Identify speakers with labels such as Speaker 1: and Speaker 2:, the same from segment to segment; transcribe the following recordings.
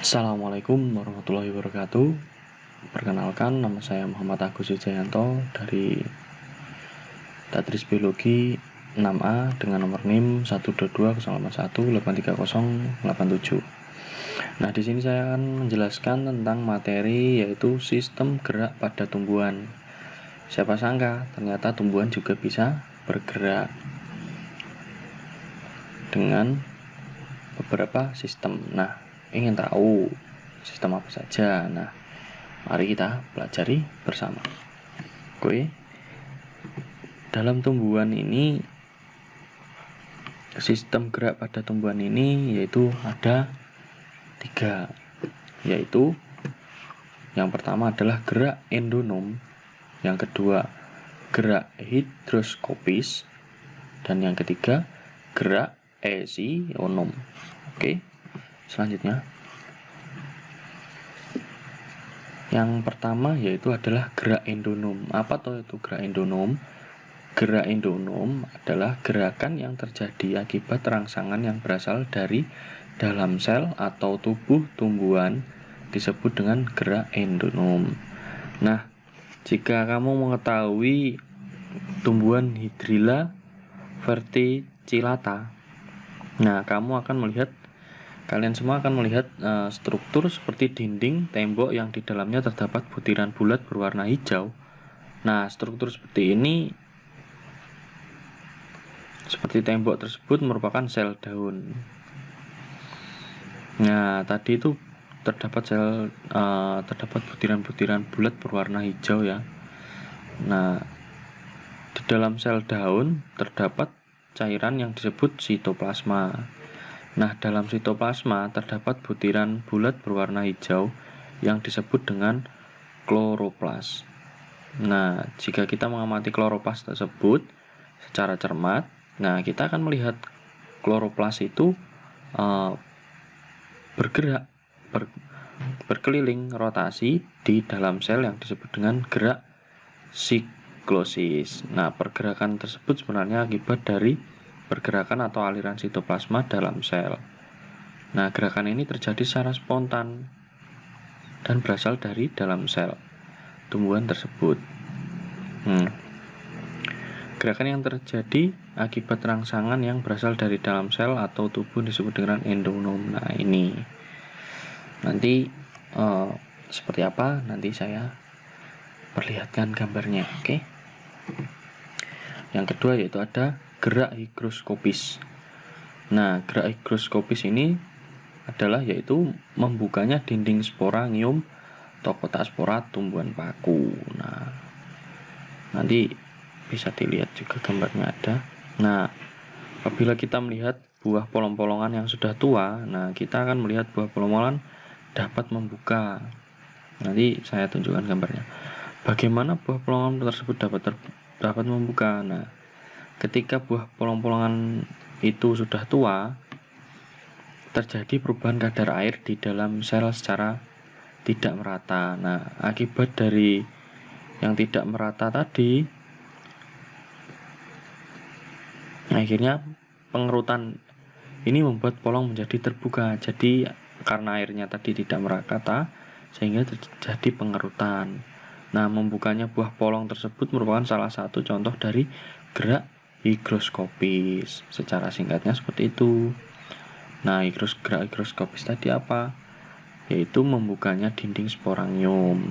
Speaker 1: Assalamualaikum warahmatullahi wabarakatuh. Perkenalkan, nama saya Muhammad Agus Wijayanto dari Datris Biologi 6A dengan nomor NIM 12208183087. Nah, di sini saya akan menjelaskan tentang materi yaitu sistem gerak pada tumbuhan. Siapa sangka ternyata tumbuhan juga bisa bergerak dengan beberapa sistem. Nah, ingin tahu sistem apa saja? Nah, mari kita pelajari bersama. Oke. Dalam tumbuhan ini, sistem gerak pada tumbuhan ini yaitu ada 3, yaitu yang pertama adalah gerak endonom, yang kedua gerak hidroskopis, dan yang ketiga gerak esionom. Oke, selanjutnya yang pertama yaitu adalah gerak endonom. Apa itu gerak endonom? Gerak endonom adalah gerakan yang terjadi akibat rangsangan yang berasal dari dalam sel atau tubuh tumbuhan, disebut dengan gerak endonom. Nah, jika kamu mengetahui tumbuhan Hydrilla verticillata, nah kalian semua akan melihat struktur seperti dinding, tembok yang di dalamnya terdapat butiran bulat berwarna hijau. Nah, struktur seperti ini, seperti tembok tersebut, merupakan sel daun. Nah, tadi itu terdapat butiran-butiran bulat berwarna hijau ya. Nah, di dalam sel daun terdapat cairan yang disebut sitoplasma. Nah, dalam sitoplasma terdapat butiran bulat berwarna hijau yang disebut dengan kloroplas. Nah, jika kita mengamati kloroplas tersebut secara cermat, nah kita akan melihat kloroplas itu berkeliling rotasi di dalam sel yang disebut dengan gerak siklosis. Nah, pergerakan tersebut sebenarnya akibat dari pergerakan atau aliran sitoplasma dalam sel. Nah, gerakan ini terjadi secara spontan dan berasal dari dalam sel tumbuhan tersebut. Gerakan yang terjadi akibat rangsangan yang berasal dari dalam sel atau tubuh disebut dengan endonom. Nah, ini nanti seperti apa? Nanti saya perlihatkan gambarnya. Oke. Yang kedua yaitu ada gerak higroskopis. Nah, gerak higroskopis ini adalah yaitu membukanya dinding sporangium atau kotak spora tumbuhan paku. Nah, nanti bisa dilihat juga gambarnya ada. Nah, apabila kita melihat buah polong-polongan yang sudah tua, nah kita akan melihat buah polong-polongan dapat membuka. Nanti saya tunjukkan gambarnya. Bagaimana buah polongan tersebut dapat membuka? Nah, ketika buah polong-polongan itu sudah tua, terjadi perubahan kadar air di dalam sel secara tidak merata. Nah, akibat dari yang tidak merata tadi, akhirnya pengerutan ini membuat polong menjadi terbuka. Jadi karena airnya tadi tidak merata, sehingga terjadi pengerutan. Nah, membukanya buah polong tersebut merupakan salah satu contoh dari gerak higroskopis. Secara singkatnya seperti itu. Nah, gerak higroskopis tadi apa? Yaitu membukanya dinding sporangium.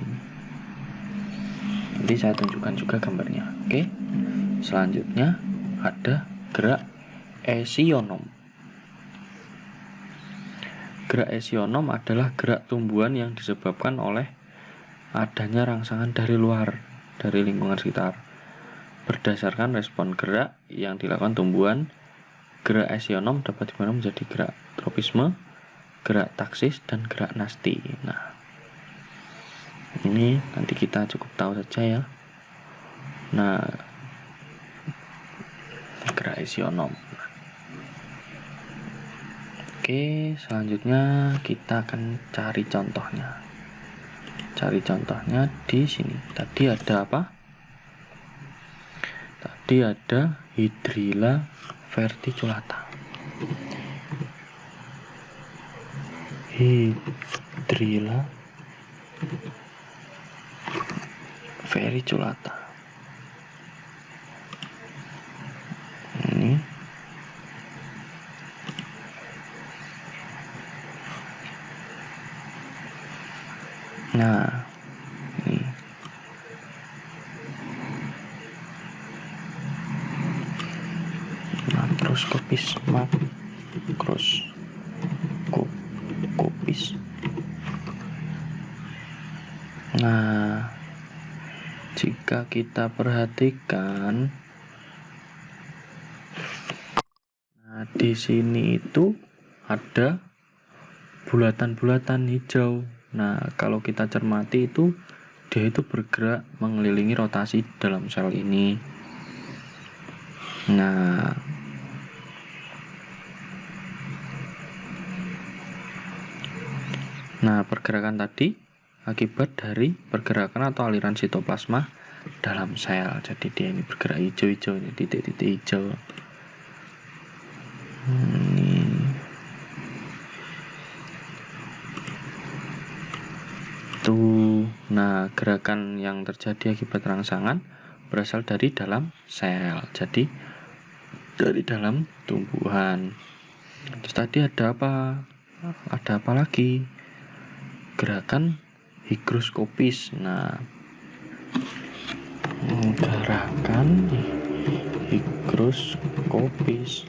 Speaker 1: Nanti saya tunjukkan juga gambarnya. Oke. Selanjutnya ada gerak esionom. Gerak esionom adalah gerak tumbuhan yang disebabkan oleh adanya rangsangan dari luar, dari lingkungan sekitar. Berdasarkan respon gerak yang dilakukan tumbuhan, gerak esionom dapat dibagi menjadi gerak tropisme, gerak taksis, dan gerak nasti. Nah, ini nanti kita cukup tahu saja ya. Nah, gerak esionom. Oke, selanjutnya kita akan cari contohnya. Cari contohnya di sini. Tadi ada apa? Tadi ada Hydrilla verticillata. Drilla vericulata. Ini nah ini makroskopis. Nah, jika kita perhatikan, nah di sini itu ada bulatan-bulatan hijau. Nah, kalau kita cermati itu dia itu bergerak mengelilingi rotasi dalam sel ini. Nah, pergerakan tadi akibat dari pergerakan atau aliran sitoplasma dalam sel. Jadi dia ini bergerak hijau-hijau, ini titik-titik hijau. Nah, gerakan yang terjadi akibat rangsangan berasal dari dalam sel. Jadi dari dalam tumbuhan. Terus tadi ada apa? Ada apa lagi? Gerakan higroskopis. Nah, gerakan higroskopis.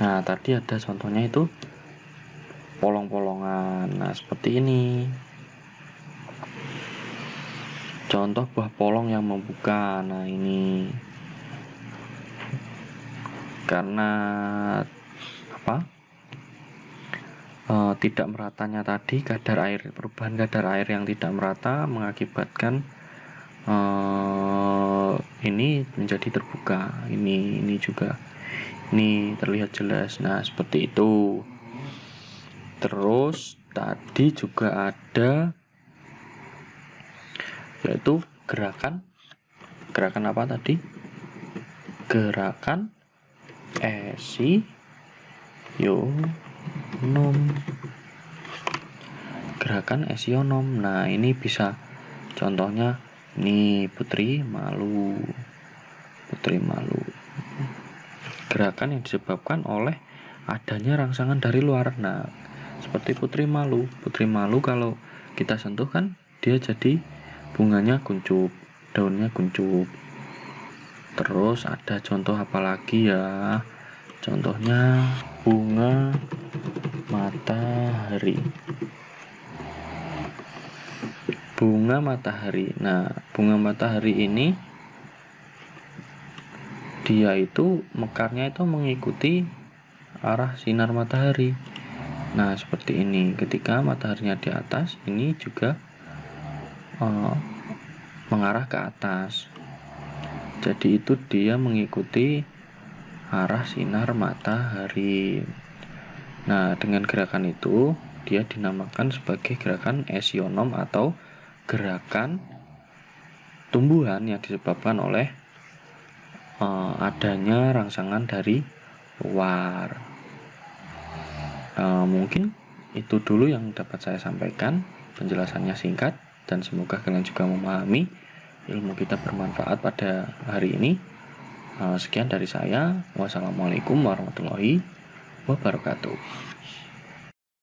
Speaker 1: Nah, tadi ada contohnya itu polong-polongan. Nah, seperti ini. Contoh buah polong yang membuka. Nah, ini karena apa? Tidak meratanya tadi perubahan kadar air yang tidak merata mengakibatkan ini menjadi terbuka. Ini juga ini terlihat jelas. Nah, seperti itu. Terus tadi juga ada yaitu gerakan apa tadi? Gerakan esionom. Gerakan esionom. Nah, ini bisa contohnya ini putri malu. Gerakan yang disebabkan oleh adanya rangsangan dari luar. Nah, seperti putri malu kalau kita sentuh kan dia jadi bunganya kuncup, daunnya kuncup. Terus ada contoh apa lagi ya? Contohnya bunga matahari. Nah, bunga matahari ini dia itu mekarnya itu mengikuti arah sinar matahari. Nah, seperti ini. Ketika mataharinya di atas, ini juga mengarah ke atas. Jadi itu dia mengikuti arah sinar matahari. Nah, dengan gerakan itu dia dinamakan sebagai gerakan esionom atau gerakan tumbuhan yang disebabkan oleh adanya rangsangan dari luar. Mungkin itu dulu yang dapat saya sampaikan. Penjelasannya singkat dan semoga kalian juga memahami ilmu kita bermanfaat pada hari ini. Sekian dari saya. Wassalamualaikum warahmatullahi wabarakatuh.